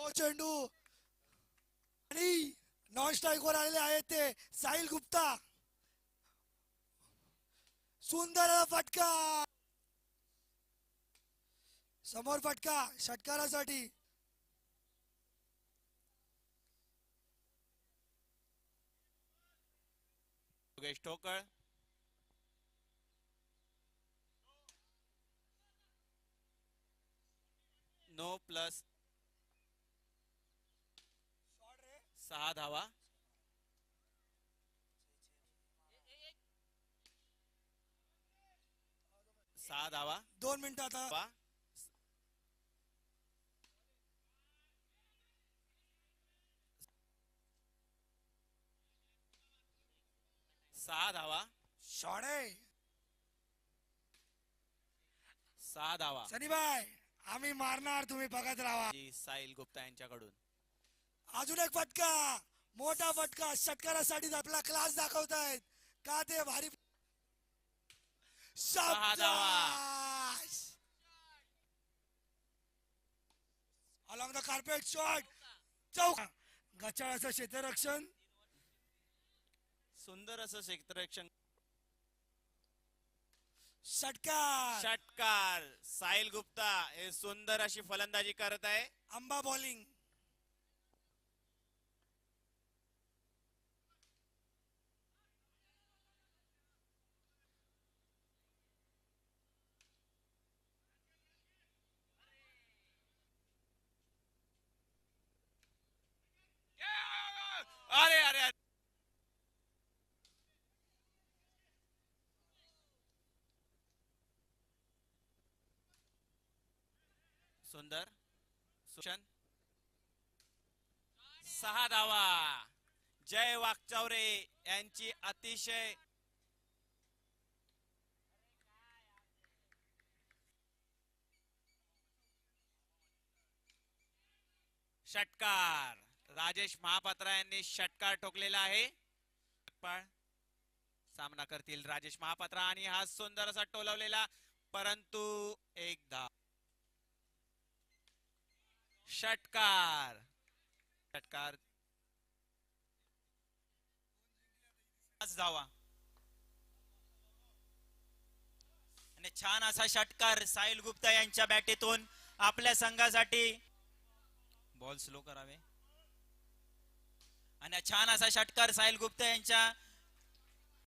तो चेंडू आणि नॉन स्ट्राईक वर आलेले आहेत ते साहिल गुप्ता. सुंदर फटका, समोर फटका षटकारासाठी. योगेश ठोकळ, नो प्लस 6 धावा. 6 धावा. 2 मिनिटं आता. 6 धावा. शॉडे 6 धावा. सनीबाई आम्ही मारणार, तुम्ही बघत राहा. साहिल गुप्ता यांच्याकडून अजून एक फटका, मोठा फटका. षटकारासाठी आपला क्लास दाखवतायत का ते भारी. 6 धावा. Along the carpet shot. चौक गचाळाचं क्षेत्ररक्षण. सुंदर असं क्षेत्ररक्षण. षटकार. षटकार. साहिल गुप्ता हे सुंदर अशी फलंदाजी करत आहे. आंबा बॉलिंग. अरे अरे अरे. सुंदर. सुशन 6 धावा. जय वाकचौरे यांची अतिशय षटकार. राजेश महापात्र यांनी षटकार ठोकलेला आहे. सामना करतील राजेश महापात्र आणि हा सुंदर असा टोलवलेला, परंतु एकदा षटकार. षटकार धावा आणि छान असा षटकार साहिल गुप्ता यांच्या बॅटीतून आपल्या संघासाठी. बॉल स्लो करावे. आणि छान असा षटकार साहिल गुप्ता यांच्या